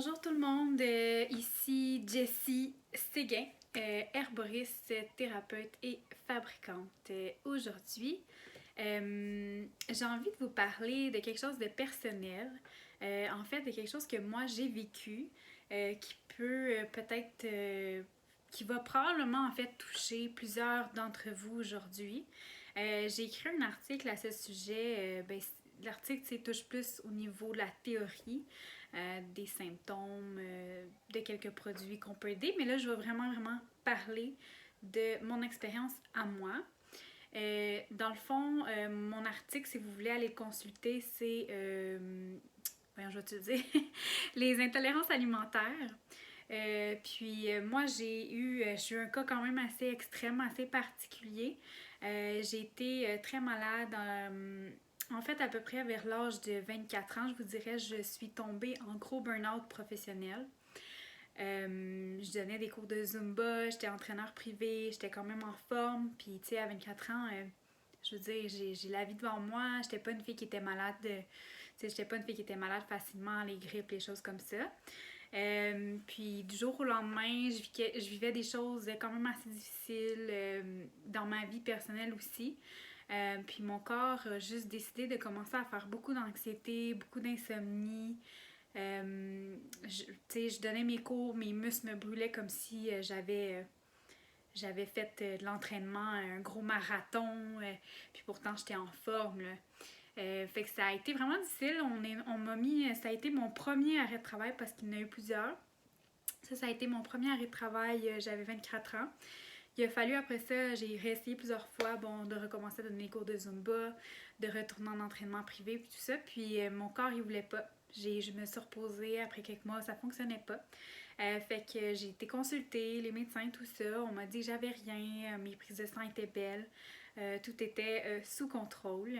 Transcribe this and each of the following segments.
Bonjour tout le monde, ici Jessie Séguin, herboriste, thérapeute et fabricante. Aujourd'hui, j'ai envie de vous parler de quelque chose de personnel, en fait de quelque chose que moi j'ai vécu, qui peut peut-être, qui va probablement en fait toucher plusieurs d'entre vous aujourd'hui. J'ai écrit un article à ce sujet, l'article touche plus au niveau de la théorie, des symptômes, de quelques produits qu'on peut aider. Mais là, je vais vraiment parler de mon expérience à moi. Dans le fond, mon article, si vous voulez aller le consulter, c'est, voyons, je vais te dire, les intolérances alimentaires. Moi, j'ai eu un cas quand même assez extrême, assez particulier. J'ai été très malade. En fait, à peu près vers l'âge de 24 ans, je vous dirais, je suis tombée en gros burn-out professionnel. Je donnais des cours de Zumba, j'étais entraîneur privé, j'étais quand même en forme. Puis, tu sais, à 24 ans, je veux dire, j'ai la vie devant moi. J'étais pas une fille qui était malade. Tu sais, j'étais pas une fille qui était malade facilement, les grippes, les choses comme ça. Puis du jour au lendemain, je vivais des choses quand même assez difficiles dans ma vie personnelle aussi. Puis mon corps a juste décidé de commencer à faire beaucoup d'anxiété, beaucoup d'insomnie. Je donnais mes cours, mes muscles me brûlaient comme si j'avais fait de l'entraînement, un gros marathon. Puis pourtant, j'étais en forme, là. Fait que ça a été vraiment difficile. On m'a mis, ça a été mon premier arrêt de travail parce qu'il y en a eu plusieurs. Ça a été mon premier arrêt de travail, j'avais 24 ans. Il a fallu après ça, j'ai réessayé plusieurs fois, bon, de recommencer à donner des cours de Zumba, de retourner en entraînement privé, puis tout ça. Puis mon corps, il voulait pas. Je me suis reposée après quelques mois, ça fonctionnait pas. Fait que j'ai été consultée, les médecins, tout ça. On m'a dit que j'avais rien, mes prises de sang étaient belles, tout était sous contrôle.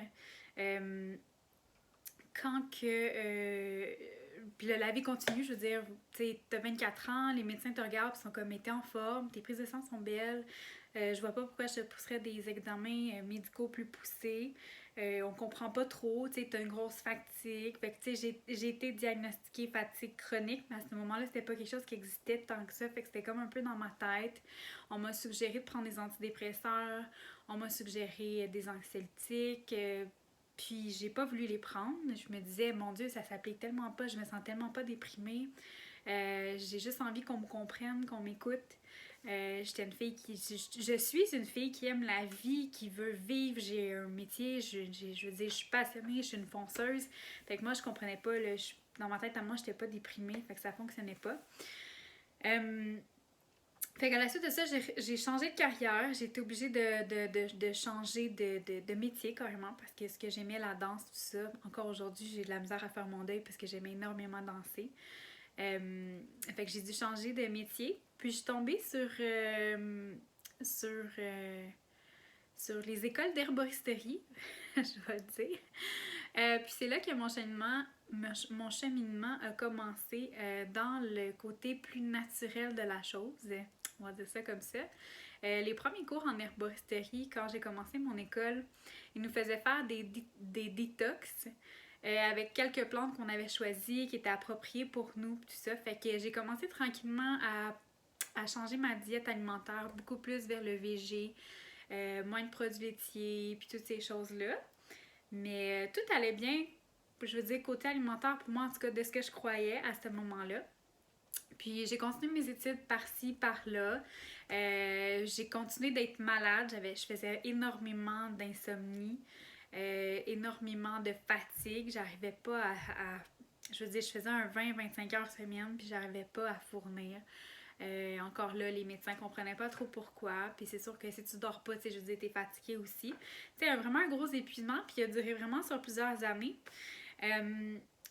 Quand que. Puis la vie continue, je veux dire, tu sais, t'as 24 ans, les médecins te regardent, ils sont comme, mais t'es en forme, tes prises de sang sont belles. Je vois pas pourquoi je te pousserais des examens médicaux plus poussés. On comprend pas trop, tu sais, t'as une grosse fatigue. Fait que, tu sais, j'ai été diagnostiquée fatigue chronique, mais à ce moment-là, c'était pas quelque chose qui existait tant que ça. Fait que c'était comme un peu dans ma tête. On m'a suggéré de prendre des antidépresseurs, on m'a suggéré des anxiolytiques. Puis j'ai pas voulu les prendre. Je me disais, mon Dieu, ça s'applique tellement pas, je me sens tellement pas déprimée. J'ai juste envie qu'on me comprenne, qu'on m'écoute. J'étais une fille qui. Je suis une fille qui aime la vie, qui veut vivre. J'ai un métier, je veux dire, je suis passionnée, je suis une fonceuse. Fait que moi, je comprenais pas. Dans ma tête, à moi, j'étais pas déprimée. Fait que ça fonctionnait pas. Fait qu'à la suite de ça, j'ai changé de carrière. J'ai été obligée de changer de métier carrément parce que ce que j'aimais, la danse, tout ça, encore aujourd'hui, j'ai de la misère à faire mon deuil parce que j'aimais énormément danser. Fait que j'ai dû changer de métier. Puis je suis tombée sur, sur les écoles d'herboristerie, je vais dire. Puis c'est là que mon cheminement a commencé dans le côté plus naturel de la chose. On va dire ça comme ça. Les premiers cours en herboristerie, quand j'ai commencé mon école, ils nous faisaient faire des détox avec quelques plantes qu'on avait choisies, qui étaient appropriées pour nous, tout ça. Fait que j'ai commencé tranquillement à changer ma diète alimentaire, beaucoup plus vers le végé, moins de produits laitiers, puis toutes ces choses-là. Mais tout allait bien, je veux dire, côté alimentaire, pour moi, en tout cas, de ce que je croyais à ce moment-là. Puis j'ai continué mes études par-ci, par-là. J'ai continué d'être malade. Je faisais énormément d'insomnie, énormément de fatigue. J'arrivais pas je veux dire, je faisais un 20-25 heures semaine, puis j'arrivais pas à fournir. Encore là, les médecins comprenaient pas trop pourquoi. Puis c'est sûr que si tu dors pas, tu sais, je veux dire, t'es fatigué aussi. Tu sais, vraiment un gros épuisement, puis il a duré vraiment sur plusieurs années.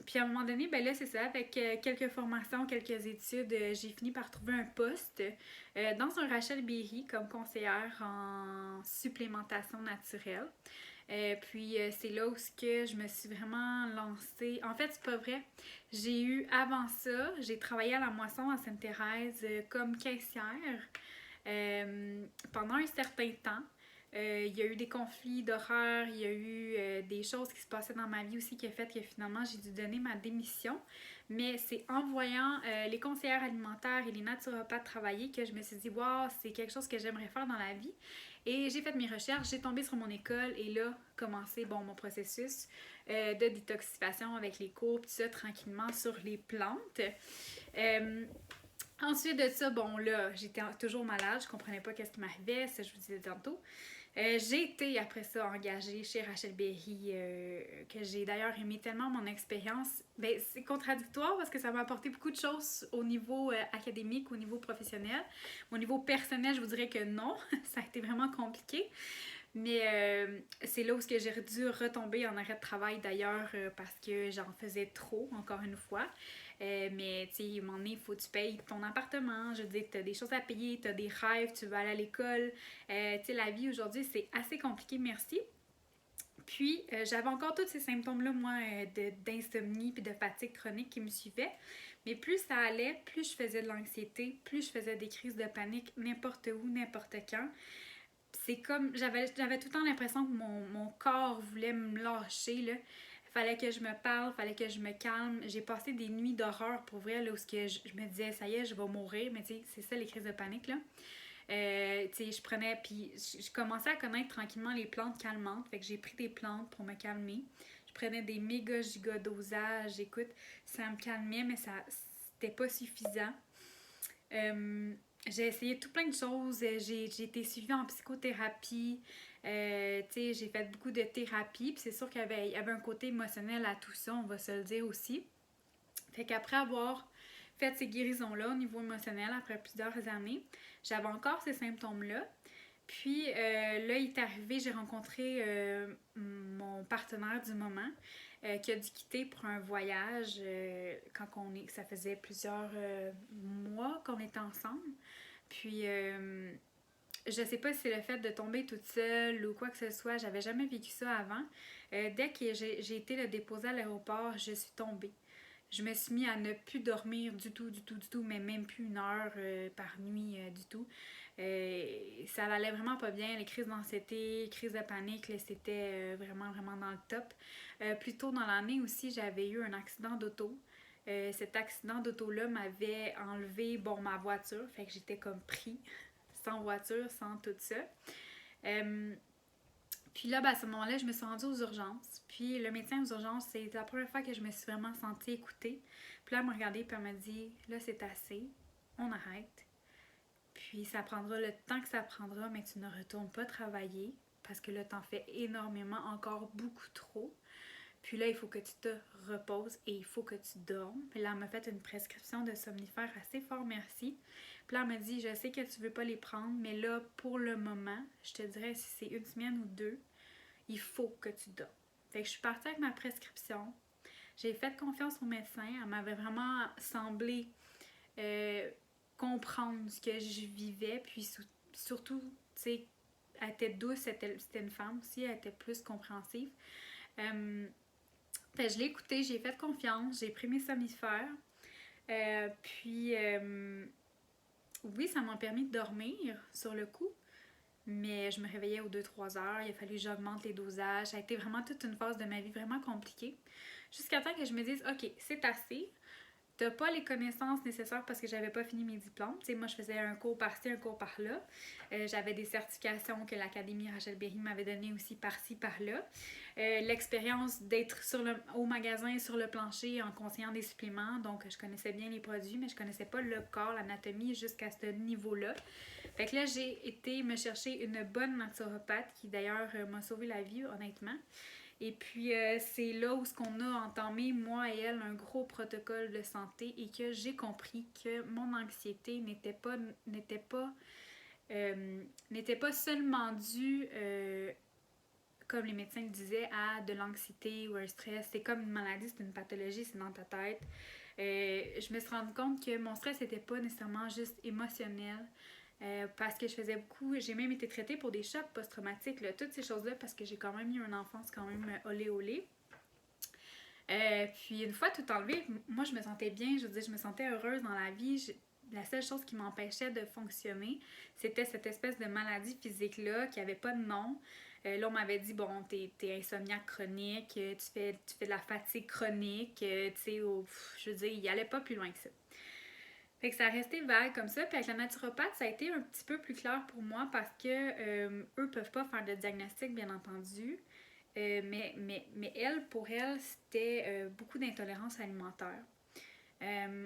Puis à un moment donné, ben là, c'est ça, avec quelques formations, quelques études, j'ai fini par trouver un poste dans un Rachel Berry comme conseillère en supplémentation naturelle. C'est là où que je me suis vraiment lancée. En fait, c'est pas vrai. J'ai eu, avant ça, j'ai travaillé à la moisson à Sainte-Thérèse comme caissière pendant un certain temps. Il y a eu des conflits d'horaires, il y a eu des choses qui se passaient dans ma vie aussi qui a fait que finalement j'ai dû donner ma démission. Mais c'est en voyant les conseillères alimentaires et les naturopathes travailler que je me suis dit, waouh, c'est quelque chose que j'aimerais faire dans la vie. Et j'ai fait mes recherches, j'ai tombé sur mon école et là, commencé mon processus de détoxification avec les cours, tout ça tranquillement sur les plantes. Euh, Ensuite de ça, bon là, j'étais toujours malade, je comprenais pas qu'est-ce qui m'arrivait, ça je vous disais tantôt. J'ai été après ça engagée chez Rachel Berry, que j'ai d'ailleurs aimé tellement mon expérience. Ben, c'est contradictoire parce que ça m'a apporté beaucoup de choses au niveau académique, au niveau professionnel. Au niveau personnel, je vous dirais que non, ça a été vraiment compliqué. Mais c'est là où j'ai dû retomber en arrêt de travail d'ailleurs parce que j'en faisais trop, encore une fois. Mais tu sais, à un moment donné, il faut que tu payes ton appartement. Je veux dire, tu as des choses à payer, tu as des rêves, tu veux aller à l'école. Tu sais, la vie aujourd'hui, c'est assez compliqué, merci. Puis, j'avais encore tous ces symptômes-là, moi, d'insomnie puis de fatigue chronique qui me suivaient. Mais plus ça allait, plus je faisais de l'anxiété, plus je faisais des crises de panique n'importe où, n'importe quand. C'est comme, j'avais tout le temps l'impression que mon corps voulait me lâcher, là. Fallait que je me parle, fallait que je me calme. J'ai passé des nuits d'horreur pour vrai, là, où je me disais, ça y est, je vais mourir. Mais tu sais, c'est ça les crises de panique, là. Tu sais, je prenais, puis je commençais à connaître tranquillement les plantes calmantes. Fait que j'ai pris des plantes pour me calmer. Je prenais des méga giga dosages. Écoute, ça me calmait, mais ça c'était pas suffisant. J'ai essayé tout plein de choses. J'ai été suivie en psychothérapie. J'ai fait beaucoup de thérapie. Puis c'est sûr qu'il y avait un côté émotionnel à tout ça, on va se le dire aussi. Fait qu'après avoir fait ces guérisons-là au niveau émotionnel, après plusieurs années, j'avais encore ces symptômes-là. Puis là, il est arrivé, j'ai rencontré mon partenaire du moment qui a dû quitter pour un voyage ça faisait plusieurs mois qu'on était ensemble. Puis je sais pas si c'est le fait de tomber toute seule ou quoi que ce soit, j'avais jamais vécu ça avant. Dès que j'ai été le déposer à l'aéroport, je suis tombée. Je me suis mis à ne plus dormir du tout, du tout, du tout, mais même plus une heure par nuit du tout. Ça allait vraiment pas bien. Les crises d'anxiété, crises de panique, c'était vraiment, vraiment dans le top. Plus tôt dans l'année aussi, j'avais eu un accident d'auto. Cet accident d'auto-là m'avait enlevé, ma voiture. Fait que j'étais comme pris, sans voiture, sans tout ça. Puis là, à ce moment-là, je me suis rendue aux urgences. Puis le médecin aux urgences, c'est la première fois que je me suis vraiment sentie écoutée. Puis là, elle m'a regardée et elle m'a dit, là, c'est assez, on arrête. Puis ça prendra le temps que ça prendra, mais tu ne retournes pas travailler parce que là, t'en fais énormément, encore beaucoup trop. Puis là, il faut que tu te reposes et il faut que tu dormes. Puis là, elle m'a fait une prescription de somnifères assez fort, merci. Puis là, elle m'a dit, je sais que tu veux pas les prendre, mais là, pour le moment, je te dirais si c'est une semaine ou deux, il faut que tu dormes. Fait que je suis partie avec ma prescription. J'ai fait confiance au médecin. Elle m'avait vraiment semblé comprendre ce que je vivais. Puis surtout, tu sais, elle était douce, c'était une femme aussi, elle était plus compréhensive. Fait que je l'ai écoutée, j'ai fait confiance, j'ai pris mes somnifères. Puis, oui, ça m'a permis de dormir sur le coup. Mais je me réveillais aux 2-3 heures, il a fallu que j'augmente les dosages. Ça a été vraiment toute une phase de ma vie vraiment compliquée. Jusqu'à temps que je me dise, OK, c'est assez. T'as pas les connaissances nécessaires parce que j'avais pas fini mes diplômes. Tu sais, moi, je faisais un cours par-ci, un cours par-là. J'avais des certifications que l'Académie Rachel Berry m'avait données aussi par-ci, par-là. L'expérience d'être au magasin, sur le plancher, en conseillant des suppléments. Donc, je connaissais bien les produits, mais je connaissais pas le corps, l'anatomie jusqu'à ce niveau-là. Fait que là, j'ai été me chercher une bonne naturopathe qui, d'ailleurs, m'a sauvé la vie, honnêtement. Et puis, c'est là où on a entamé, moi et elle, un gros protocole de santé et que j'ai compris que mon anxiété n'était pas seulement due, comme les médecins le disaient, à de l'anxiété ou un stress. C'est comme une maladie, c'est une pathologie, c'est dans ta tête. Je me suis rendu compte que mon stress n'était pas nécessairement juste émotionnel. Parce que je faisais beaucoup, j'ai même été traitée pour des chocs post-traumatiques, là, toutes ces choses-là, parce que j'ai quand même eu une enfance quand même olé olé. Puis une fois tout enlevé, moi je me sentais bien, je veux dire, je me sentais heureuse dans la vie. la seule chose qui m'empêchait de fonctionner, c'était cette espèce de maladie physique-là qui avait pas de nom. Là, on m'avait dit, bon, t'es insomniaque chronique, tu fais de la fatigue chronique, tu sais, je veux dire, il allait pas plus loin que ça. Fait que ça restait vague comme ça. Puis avec la naturopathe, ça a été un petit peu plus clair pour moi parce que eux peuvent pas faire de diagnostic, bien entendu. Mais elle, pour elle, c'était beaucoup d'intolérance alimentaire.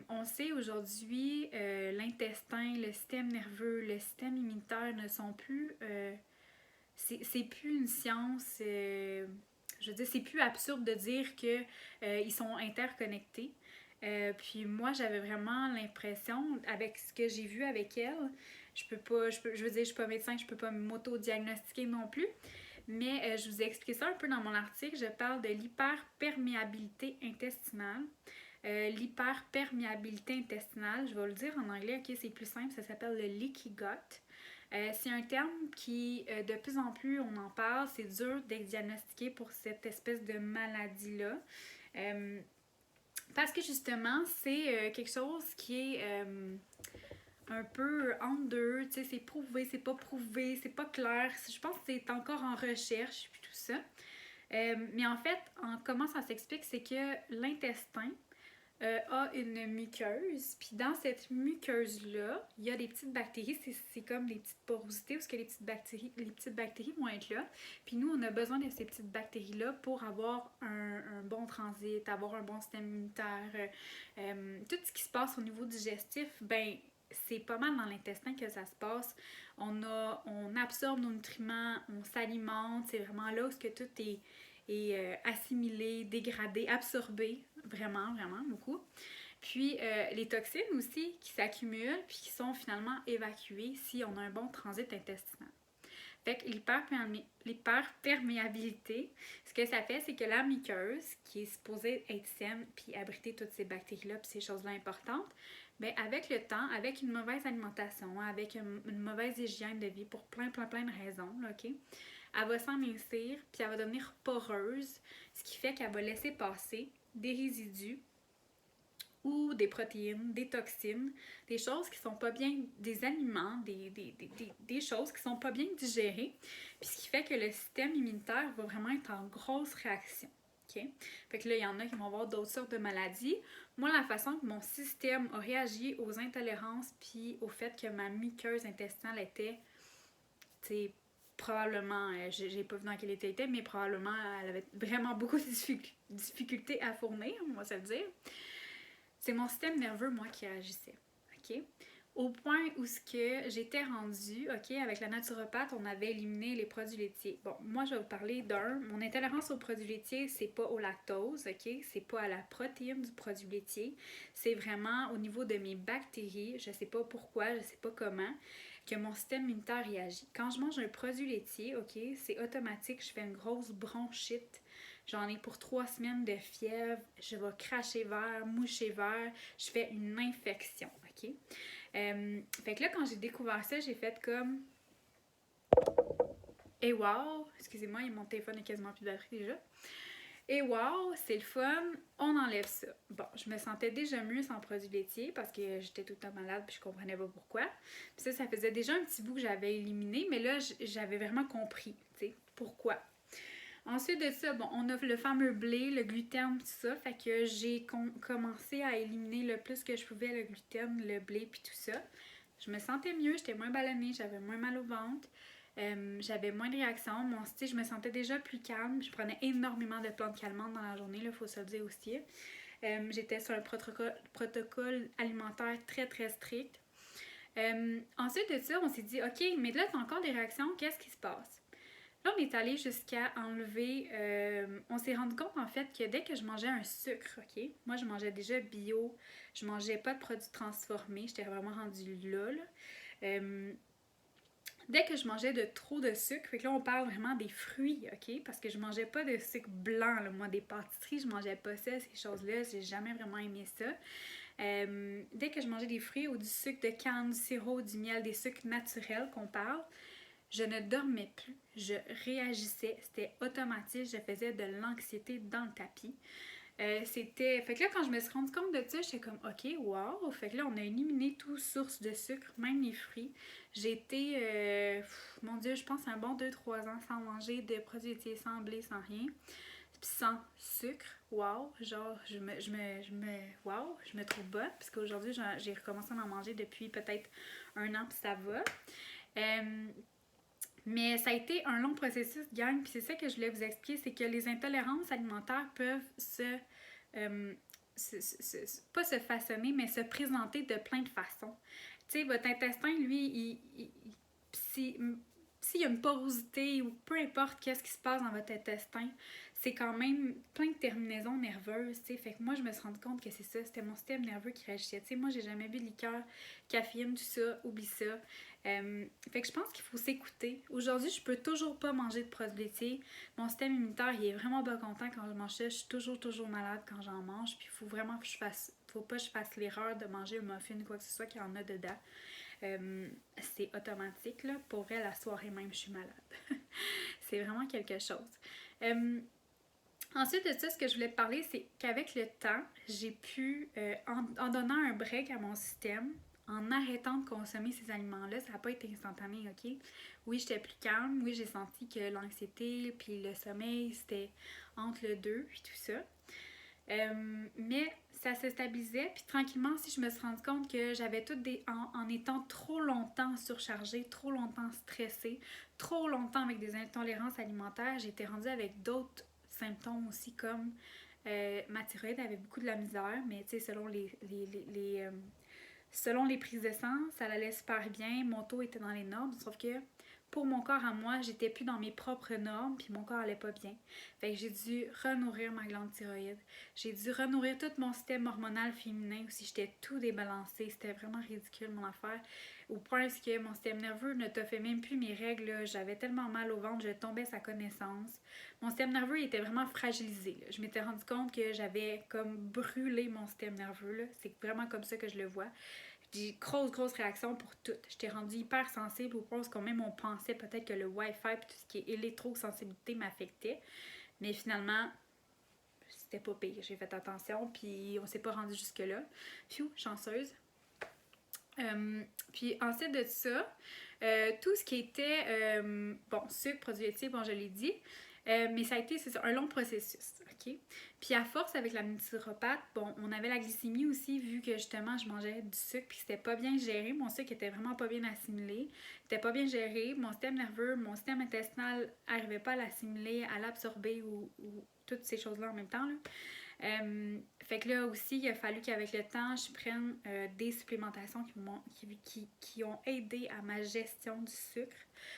On sait aujourd'hui, l'intestin, le système nerveux, le système immunitaire ne sont plus... c'est plus une science... je veux dire, c'est plus absurde de dire que ils sont interconnectés. Puis moi, j'avais vraiment l'impression, avec ce que j'ai vu avec elle, je veux dire, je suis pas médecin, je peux pas m'auto-diagnostiquer non plus, mais je vous ai expliqué ça un peu dans mon article. Je parle de l'hyperperméabilité intestinale. L'hyperperméabilité intestinale, je vais le dire en anglais, ok, c'est plus simple, ça s'appelle le leaky gut. C'est un terme qui, de plus en plus, on en parle, c'est dur d'être diagnostiqué pour cette espèce de maladie-là. Parce que justement, c'est quelque chose qui est un peu entre deux, tu sais, c'est prouvé, c'est pas prouvé, c'est pas clair. Je pense que c'est encore en recherche, puis tout ça. Mais en fait, comment ça s'explique, c'est que l'intestin a une muqueuse, puis dans cette muqueuse-là, il y a des petites bactéries, c'est comme des petites porosités où que les petites bactéries vont être là. Puis nous, on a besoin de ces petites bactéries-là pour avoir un bon transit, avoir un bon système immunitaire. Tout ce qui se passe au niveau digestif, ben c'est pas mal dans l'intestin que ça se passe. On absorbe nos nutriments, on s'alimente, c'est vraiment là où que tout est assimilé, dégradé, absorbé, vraiment, vraiment beaucoup. Puis les toxines aussi qui s'accumulent puis qui sont finalement évacuées si on a un bon transit intestinal. Fait que l'hyperperméabilité, ce que ça fait, c'est que la muqueuse, qui est supposée être saine puis abriter toutes ces bactéries-là puis ces choses-là importantes, bien, avec le temps, avec une mauvaise alimentation, avec une mauvaise hygiène de vie pour plein de raisons, là, ok? Elle va s'amincir, puis elle va devenir poreuse, ce qui fait qu'elle va laisser passer des résidus ou des protéines, des toxines, des choses qui sont pas bien, des aliments, des choses qui sont pas bien digérées, puis ce qui fait que le système immunitaire va vraiment être en grosse réaction. Okay? Fait que là, il y en a qui vont avoir d'autres sortes de maladies. Moi, la façon que mon système a réagi aux intolérances puis au fait que ma muqueuse intestinale était, tu sais, probablement, j'ai pas vu dans quel état elle était, mais probablement elle avait vraiment beaucoup de difficultés à fournir, on va se le dire. C'est mon système nerveux, moi, qui agissait. OK? Au point où ce que j'étais rendue, OK, avec la naturopathe, on avait éliminé les produits laitiers. Bon, moi, je vais vous parler d'un. Mon intolérance aux produits laitiers, c'est pas au lactose, OK? C'est pas à la protéine du produit laitier. C'est vraiment au niveau de mes bactéries. Je sais pas pourquoi, je sais pas comment, que mon système immunitaire réagit. Quand je mange un produit laitier, OK, c'est automatique, je fais une grosse bronchite. J'en ai pour 3 semaines de fièvre, je vais cracher vert, moucher vert, je fais une infection, OK? Fait que là, quand j'ai découvert ça, j'ai fait comme... Et wow! Excusez-moi, mon téléphone est quasiment plus de batterie déjà. Et wow, c'est le fun, on enlève ça. Bon, je me sentais déjà mieux sans produits laitiers parce que j'étais tout le temps malade puis je comprenais pas pourquoi. Puis ça faisait déjà un petit bout que j'avais éliminé, mais là, j'avais vraiment compris, tu sais, pourquoi. Ensuite de ça, bon, on a le fameux blé, le gluten, tout ça. Fait que j'ai commencé à éliminer le plus que je pouvais le gluten, le blé, puis tout ça. Je me sentais mieux, j'étais moins ballonnée, j'avais moins mal au ventre, j'avais moins de réactions. Mon style, je me sentais déjà plus calme. Je prenais énormément de plantes calmantes dans la journée, il faut se le dire aussi. J'étais sur un protocole alimentaire très strict. Ensuite de ça, on s'est dit, OK, mais là, tu as encore des réactions, qu'est-ce qui se passe? Là, on est allé jusqu'à enlever... on s'est rendu compte, en fait, que dès que je mangeais un sucre, OK? Moi, je mangeais déjà bio. Je mangeais pas de produits transformés. J'étais vraiment rendue là. Dès que je mangeais de trop de sucre, fait que là, on parle vraiment des fruits, OK? Parce que je mangeais pas de sucre blanc, là. Moi, des pâtisseries, je mangeais pas ça, ces choses-là. J'ai jamais vraiment aimé ça. Dès que je mangeais des fruits ou du sucre de canne, du sirop, du miel, des sucres naturels qu'on parle... Je ne dormais plus, je réagissais, c'était automatique, je faisais de l'anxiété dans le tapis. Fait que là, quand je me suis rendu compte de ça, j'étais comme, OK, wow. Fait que là, on a éliminé toute source de sucre, même les fruits. J'ai été, mon Dieu, je pense un bon 2-3 ans sans manger de produits laitiers, sans blé, sans rien. Puis sans sucre, wow. Genre, wow, je me trouve bonne. Parce qu'aujourd'hui, j'ai recommencé à en manger depuis peut-être un an, puis ça va. Euh, mais ça a été un long processus, gang, puis c'est ça que je voulais vous expliquer, c'est que les intolérances alimentaires peuvent euh, pas se façonner, mais se présenter de plein de façons. Tu sais, votre intestin, lui, s'il y a une porosité ou peu importe qu'est-ce qui se passe dans votre intestin, c'est quand même plein de terminaisons nerveuses, tu sais. Fait que moi, je me suis rendu compte que c'est ça, c'était mon système nerveux qui réagissait. Tu sais, moi, j'ai jamais bu de liqueur, caféine, tout ça, oublie ça. Fait que je pense qu'il faut s'écouter. Aujourd'hui, je peux toujours pas manger de produits laitiers. Mon système immunitaire, il est vraiment pas content quand je mange ça. Je suis toujours malade quand j'en mange. Puis il faut vraiment que faut pas que je fasse l'erreur de manger un muffin ou quoi que ce soit qu'il y en a dedans. C'est automatique, là. Pour vrai, la soirée même, je suis malade. C'est vraiment quelque chose. Ensuite de ça, ce que je voulais te parler, c'est qu'avec le temps, j'ai pu, en donnant un break à mon système, en arrêtant de consommer ces aliments-là, ça n'a pas été instantané, ok? Oui, j'étais plus calme, oui, j'ai senti que l'anxiété puis le sommeil, c'était entre le deux, puis tout ça. Mais ça se stabilisait, puis tranquillement, si je me suis rendu compte que j'avais tout en étant trop longtemps surchargée, trop longtemps stressée, trop longtemps avec des intolérances alimentaires, j'étais rendue avec d'autres symptômes aussi, comme ma thyroïde avait beaucoup de la misère, mais tu sais, selon les prises de sang, ça allait super bien, mon taux était dans les normes, sauf que pour mon corps à moi, j'étais plus dans mes propres normes, puis mon corps allait pas bien. Fait que j'ai dû renourrir ma glande thyroïde. J'ai dû renourrir tout mon système hormonal féminin aussi. J'étais tout débalancée. C'était vraiment ridicule mon affaire. Au point que mon système nerveux ne te fait même plus mes règles. Là. J'avais tellement mal au ventre, je tombais sa connaissance. Mon système nerveux était vraiment fragilisé. Là. Je m'étais rendu compte que j'avais comme brûlé mon système nerveux. C'est vraiment comme ça que je le vois. J'ai grosse réaction pour tout. J'étais rendue hyper sensible au point où même on pensait peut-être que le Wi-Fi et tout ce qui est électrosensibilité m'affectait. Mais finalement, c'était pas pire. J'ai fait attention, puis on s'est pas rendu jusque-là. Pfiou, chanceuse. Puis ensuite de ça, tout ce qui était, sucre, produits laitiers, bon, je l'ai dit, mais ça a été, c'est ça, un long processus, ok? Puis à force, avec la naturopathe, bon, on avait la glycémie aussi, vu que justement, je mangeais du sucre, puis c'était pas bien géré, mon sucre était vraiment pas bien assimilé, c'était pas bien géré, mon système nerveux, mon système intestinal arrivait pas à l'assimiler, à l'absorber ou toutes ces choses-là en même temps, là. Fait que là aussi, il a fallu qu'avec le temps, je prenne des supplémentations qui ont aidé à ma gestion du sucre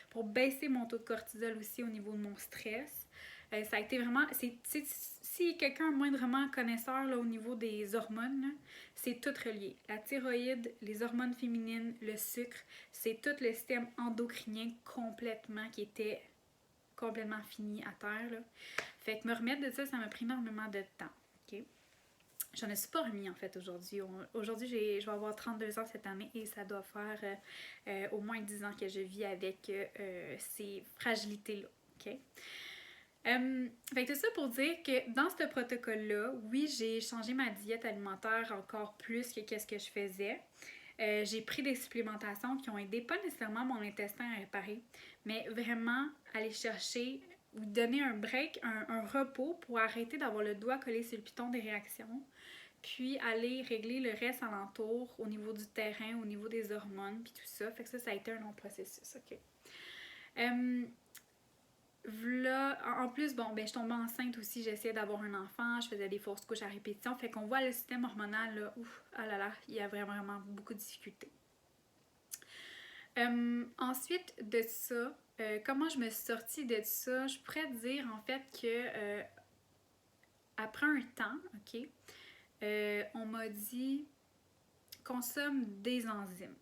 pour baisser mon taux de cortisol aussi au niveau de mon stress. Ça a été vraiment... Si quelqu'un est moindrement connaisseur là, au niveau des hormones, c'est tout relié. La thyroïde, les hormones féminines, le sucre, c'est tout le système endocrinien complètement qui était complètement fini à terre. Là. Fait que me remettre de ça, ça m'a pris énormément de temps. Okay? J'en ai pas remis en fait aujourd'hui. Aujourd'hui, je vais avoir 32 ans cette année et ça doit faire au moins 10 ans que je vis avec ces fragilités-là. Okay? Fait que tout ça pour dire que dans ce protocole-là, oui, j'ai changé ma diète alimentaire encore plus que qu'est-ce que je faisais. J'ai pris des supplémentations qui ont aidé pas nécessairement mon intestin à réparer, mais vraiment aller chercher ou donner un break, un repos pour arrêter d'avoir le doigt collé sur le piton des réactions, puis aller régler le reste alentour au niveau du terrain, au niveau des hormones, puis tout ça. Fait que ça a été un long processus, ok. Là, en plus, bon, ben, je tombais enceinte aussi, j'essayais d'avoir un enfant, je faisais des fausses couches à répétition, fait qu'on voit le système hormonal, là, ouf, ah là là, il y a vraiment beaucoup de difficultés. Ensuite de ça, comment je me suis sortie de ça, je pourrais dire en fait que après un temps, ok, on m'a dit consomme des enzymes.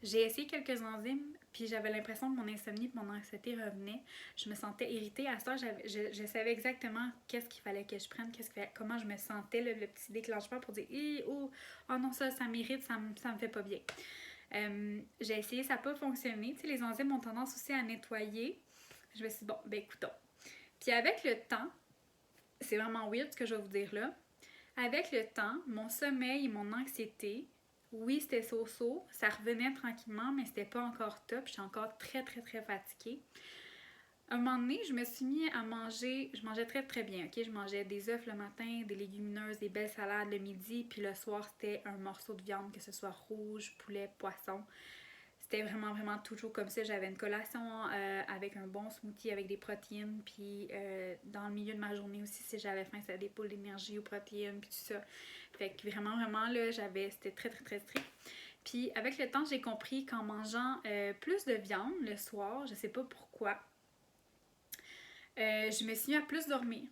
J'ai essayé quelques enzymes, puis j'avais l'impression que mon insomnie et mon anxiété revenaient. Je me sentais irritée. À ça, je savais exactement qu'est-ce qu'il fallait que je prenne, comment je me sentais, le petit déclenchement pour dire oh non, ça m'irrite, ça me fait pas bien. J'ai essayé, ça n'a pas fonctionné. Tu sais, les enzymes ont tendance aussi à nettoyer. Je me suis dit, bon, ben écoutons. Puis avec le temps, c'est vraiment weird ce que je vais vous dire là, Avec le temps, mon sommeil et mon anxiété, oui, c'était so-so, ça revenait tranquillement, mais c'était pas encore top, j'étais encore très très très fatiguée. Un moment donné, je me suis mis à manger, je mangeais très très bien, ok? Je mangeais des œufs le matin, des légumineuses, des belles salades le midi, puis le soir, c'était un morceau de viande, que ce soit rouge, poulet, poisson. C'était vraiment vraiment toujours comme ça. J'avais une collation avec un bon smoothie avec des protéines, puis dans le milieu de ma journée aussi, si j'avais faim, c'était des poules d'énergie aux protéines, puis tout ça. Fait que vraiment vraiment là, c'était très très très strict. Puis avec le temps, j'ai compris qu'en mangeant plus de viande le soir, je sais pas pourquoi, je me suis mis à plus dormir.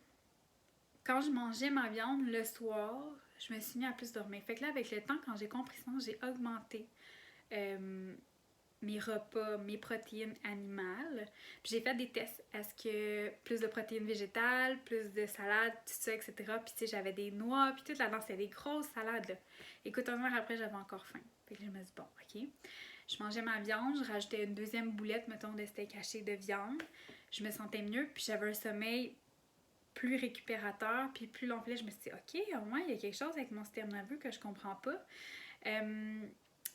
Quand je mangeais ma viande le soir, je me suis mis à plus dormir. Fait que là, avec le temps, quand j'ai compris ça, j'ai augmenté mes repas, mes protéines animales. Puis j'ai fait des tests. Est-ce que plus de protéines végétales, plus de salade, tout ça, etc. Puis tu sais, j'avais des noix, puis tout là-dedans, c'était des grosses salades, là. Écoute, une heure après, j'avais encore faim. Fait que je me suis dit, bon, ok. Je mangeais ma viande, je rajoutais une deuxième boulette, mettons, de steak haché de viande. Je me sentais mieux, puis j'avais un sommeil plus récupérateur, puis plus long. Puis là, je me suis dit, ok, au moins, il y a quelque chose avec mon système nerveux que je comprends pas.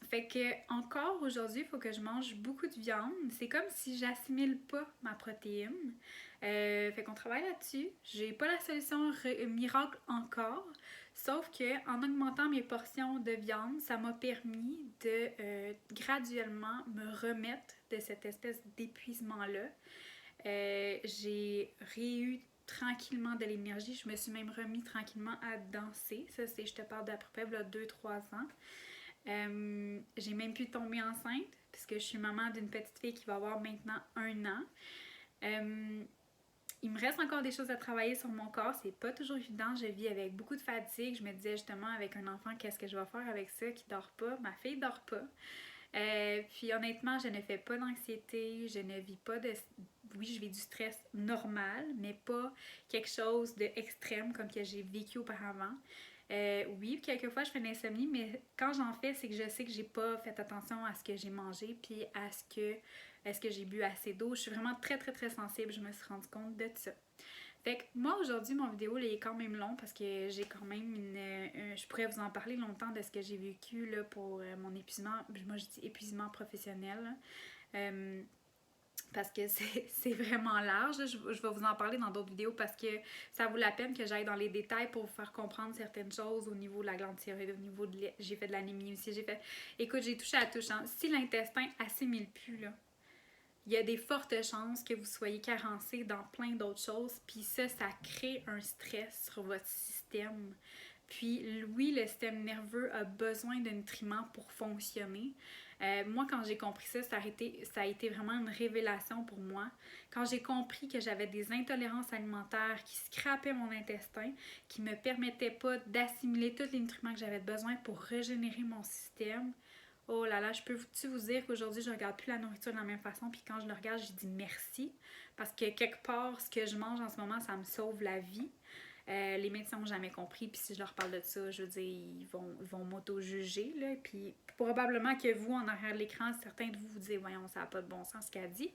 Fait que encore aujourd'hui, il faut que je mange beaucoup de viande. C'est comme si j'assimile pas ma protéine. Fait qu'on travaille là-dessus. J'ai pas la solution miracle encore. Sauf que en augmentant mes portions de viande, ça m'a permis de graduellement me remettre de cette espèce d'épuisement-là. J'ai réu tranquillement de l'énergie. Je me suis même remis tranquillement à danser. Ça, c'est, je te parle d'à peu près 2-3 ans. J'ai même pu tomber enceinte, puisque je suis maman d'une petite fille qui va avoir maintenant 1 an. Il me reste encore des choses à travailler sur mon corps, c'est pas toujours évident, je vis avec beaucoup de fatigue. Je me disais justement avec un enfant, qu'est-ce que je vais faire avec ça qui dort pas? Ma fille dort pas. Puis honnêtement, je ne fais pas d'anxiété, je ne vis pas de... Oui, je vis du stress normal, mais pas quelque chose d'extrême comme que j'ai vécu auparavant. Oui, quelquefois je fais de l'insomnie, mais quand j'en fais, c'est que je sais que j'ai pas fait attention à ce que j'ai mangé, puis à est-ce que j'ai bu assez d'eau. Je suis vraiment très très très sensible, je me suis rendu compte de ça. Fait que moi aujourd'hui, mon vidéo là, il est quand même long parce que j'ai quand même je pourrais vous en parler longtemps de ce que j'ai vécu là, pour mon épuisement. Moi je dis épuisement professionnel. Parce que c'est vraiment large. Je vais vous en parler dans d'autres vidéos parce que ça vaut la peine que j'aille dans les détails pour vous faire comprendre certaines choses au niveau de la glande thyroïde, au niveau de j'ai fait de l'anémie aussi. Écoute, j'ai touché à tout. Hein. Si l'intestin assimile plus, là, il y a des fortes chances que vous soyez carencé dans plein d'autres choses. Puis ça crée un stress sur votre système. Puis oui, le système nerveux a besoin de nutriments pour fonctionner. Moi, quand j'ai compris ça, ça a été vraiment une révélation pour moi. Quand j'ai compris que j'avais des intolérances alimentaires qui scrapaient mon intestin, qui ne me permettaient pas d'assimiler tous les nutriments que j'avais besoin pour régénérer mon système, oh là là, je peux-tu vous dire qu'aujourd'hui, je ne regarde plus la nourriture de la même façon, puis quand je le regarde, je dis merci, parce que quelque part, ce que je mange en ce moment, ça me sauve la vie. Les médecins n'ont jamais compris, puis si je leur parle de ça, je veux dire, ils vont m'auto-juger, là, puis probablement que vous, en arrière de l'écran, certains de vous vous dites, voyons, ça n'a pas de bon sens ce qu'elle dit.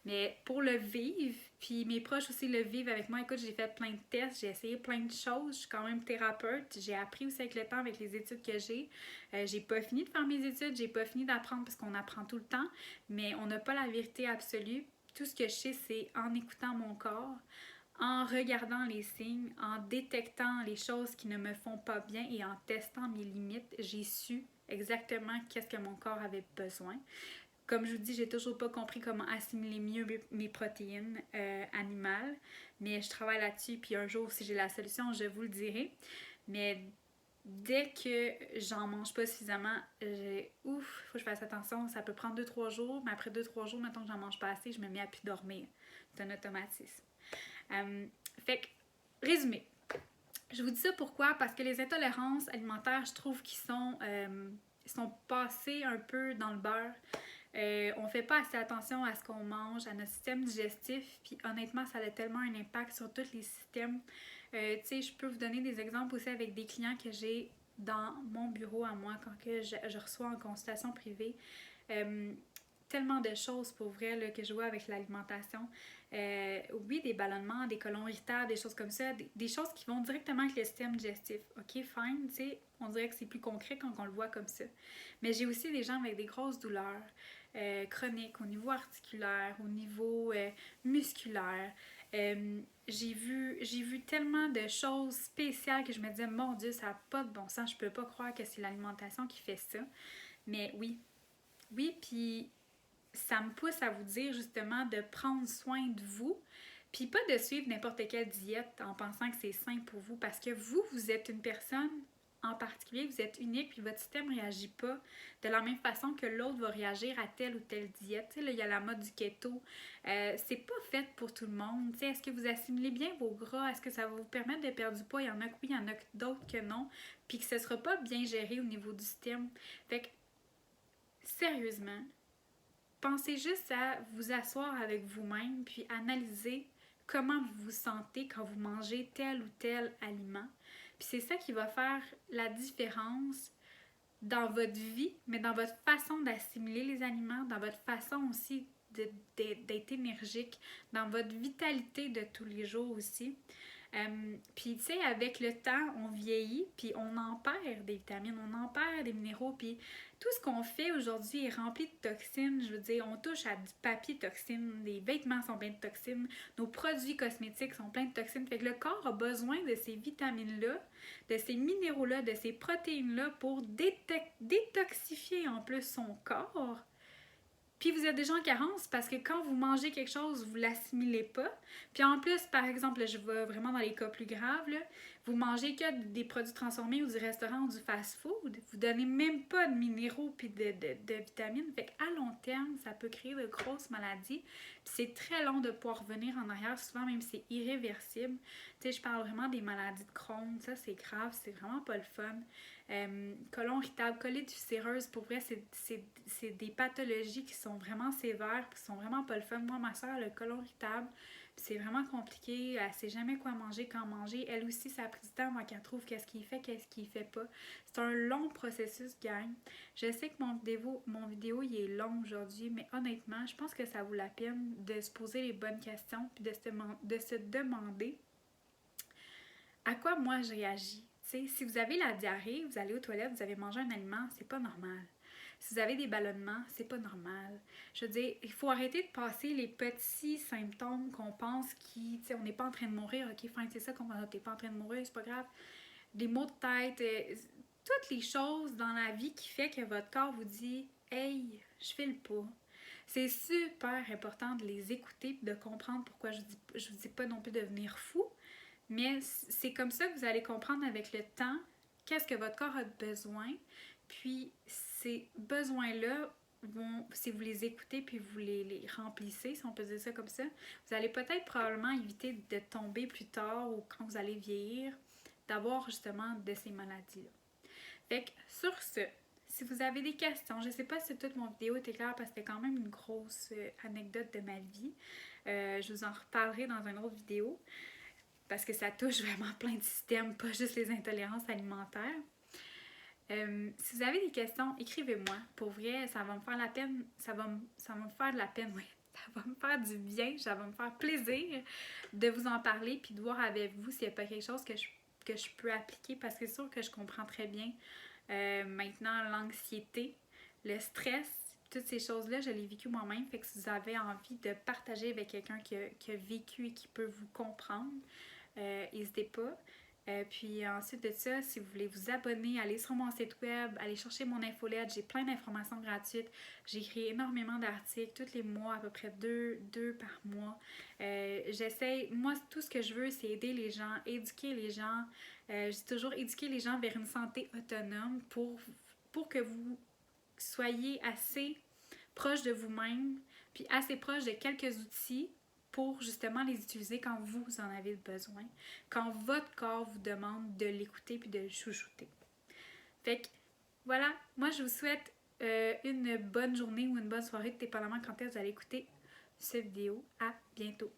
Mais pour le vivre, puis mes proches aussi le vivent avec moi, écoute, j'ai fait plein de tests, j'ai essayé plein de choses, je suis quand même thérapeute, j'ai appris aussi avec le temps, avec les études que j'ai pas fini de faire mes études, j'ai pas fini d'apprendre parce qu'on apprend tout le temps, mais on n'a pas la vérité absolue. Tout ce que je sais, c'est en écoutant mon corps, en regardant les signes, en détectant les choses qui ne me font pas bien et en testant mes limites, j'ai su exactement qu'est-ce que mon corps avait besoin. Comme je vous dis, j'ai toujours pas compris comment assimiler mieux mes protéines animales, mais je travaille là-dessus, puis un jour, si j'ai la solution, je vous le dirai. Mais dès que j'en mange pas suffisamment, faut que je fasse attention, ça peut prendre 2-3 jours, mais après 2-3 jours, mettons que j'en mange pas assez, je me mets à plus dormir. C'est un automatisme. Fait que, résumé, je vous dis ça pourquoi? Parce que les intolérances alimentaires, je trouve qu'ils sont passées un peu dans le beurre. On fait pas assez attention à ce qu'on mange, à notre système digestif, puis honnêtement, ça a tellement un impact sur tous les systèmes. Tu sais, je peux vous donner des exemples aussi avec des clients que j'ai dans mon bureau à moi quand que je reçois en consultation privée. Tu tellement de choses pour vrai là, que je vois avec l'alimentation. Oui, des ballonnements, des côlons irritables, des choses comme ça, des choses qui vont directement avec le système digestif. OK, fine, tu sais, on dirait que c'est plus concret quand on le voit comme ça. Mais j'ai aussi des gens avec des grosses douleurs chroniques au niveau articulaire, au niveau musculaire. J'ai vu tellement de choses spéciales que je me disais, mon Dieu, ça n'a pas de bon sens, je peux pas croire que c'est l'alimentation qui fait ça. Mais oui, oui, puis ça me pousse à vous dire justement de prendre soin de vous, puis pas de suivre n'importe quelle diète en pensant que c'est sain pour vous, parce que vous êtes une personne en particulier, vous êtes unique, puis votre système ne réagit pas de la même façon que l'autre va réagir à telle ou telle diète. Tu sais, là, il y a la mode du keto. C'est pas fait pour tout le monde. Tu sais, est-ce que vous assimilez bien vos gras? Est-ce que ça va vous permettre de perdre du poids? Il y en a que oui, il y en a d'autres que non. Puis que ce sera pas bien géré au niveau du système. Fait que, sérieusement, pensez juste à vous asseoir avec vous-même puis analyser comment vous vous sentez quand vous mangez tel ou tel aliment. Puis c'est ça qui va faire la différence dans votre vie, mais dans votre façon d'assimiler les aliments, dans votre façon aussi d'être énergique, dans votre vitalité de tous les jours aussi. Puis, tu sais, avec le temps, on vieillit, puis on en perd des vitamines, on en perd des minéraux, puis tout ce qu'on fait aujourd'hui est rempli de toxines. Je veux dire, on touche à du papier toxine, les vêtements sont pleins de toxines, nos produits cosmétiques sont pleins de toxines. Fait que le corps a besoin de ces vitamines-là, de ces minéraux-là, de ces protéines-là pour détoxifier en plus son corps. Puis vous êtes déjà en carence parce que quand vous mangez quelque chose, vous ne l'assimilez pas. Puis en plus, par exemple, là, je vais vraiment dans les cas plus graves, là, vous mangez que des produits transformés ou du restaurant ou du fast-food. Vous ne donnez même pas de minéraux puis de vitamines. Fait qu'à long terme, ça peut créer de grosses maladies. Puis c'est très long de pouvoir revenir en arrière. Souvent même, c'est irréversible. Tu sais, je parle vraiment des maladies de Crohn. Ça, c'est grave. C'est vraiment pas le fun. Côlon irritable, colite ulcéreuse, pour vrai, c'est des pathologies qui sont vraiment sévères, qui sont vraiment pas le fun. Moi, ma soeur a le côlon irritable, c'est vraiment compliqué, elle sait jamais quoi manger, quand manger. Elle aussi, ça a pris du temps avant qu'elle trouve qu'est-ce qu'il fait, qu'est-ce qu'il fait pas. C'est un long processus, gang. Je sais que mon vidéo il est long aujourd'hui, mais honnêtement, je pense que ça vaut la peine de se poser les bonnes questions puis de se demander à quoi moi je réagis. T'sais, si vous avez la diarrhée, vous allez aux toilettes, vous avez mangé un aliment, c'est pas normal. Si vous avez des ballonnements, c'est pas normal. Je veux dire, il faut arrêter de passer les petits symptômes qu'on pense qui, tu sais, on n'est pas en train de mourir, ok, fine, c'est ça qu'on va, t'es pas en train de mourir, c'est pas grave. Des maux de tête, toutes les choses dans la vie qui fait que votre corps vous dit, hey, je file pas. C'est super important de les écouter et de comprendre pourquoi je vous dis pas non plus de devenir fou. Mais c'est comme ça que vous allez comprendre avec le temps qu'est-ce que votre corps a besoin. Puis ces besoins-là, si vous les écoutez puis vous les remplissez, si on peut dire ça comme ça, vous allez peut-être probablement éviter de tomber plus tard ou quand vous allez vieillir, d'avoir justement de ces maladies-là. Fait que sur ce, si vous avez des questions, je ne sais pas si toute mon vidéo était claire parce que c'était quand même une grosse anecdote de ma vie. Je vous en reparlerai dans une autre vidéo. Parce que ça touche vraiment plein de systèmes, pas juste les intolérances alimentaires. Si vous avez des questions, écrivez-moi. Pour vrai, ça va me faire la peine, ça va me faire de la peine, oui. Ça va me faire du bien, ça va me faire plaisir de vous en parler puis de voir avec vous s'il n'y a pas quelque chose que je peux appliquer parce que c'est sûr que je comprends très bien maintenant l'anxiété, le stress, toutes ces choses-là, je l'ai vécu moi-même. Fait que si vous avez envie de partager avec quelqu'un qui a vécu et qui peut vous comprendre, n'hésitez pas. Puis ensuite de ça, si vous voulez vous abonner, allez sur mon site web, allez chercher mon infolette, j'ai plein d'informations gratuites. J'écris énormément d'articles, tous les mois, à peu près deux par mois. J'essaie, moi, tout ce que je veux, c'est aider les gens, éduquer les gens. Je dis toujours éduquer les gens vers une santé autonome pour que vous soyez assez proche de vous-même, puis assez proche de quelques outils pour justement les utiliser quand vous en avez besoin, quand votre corps vous demande de l'écouter puis de le chouchouter. Fait que voilà, moi je vous souhaite une bonne journée ou une bonne soirée, dépendamment quand est-ce que vous allez écouter cette vidéo. À bientôt!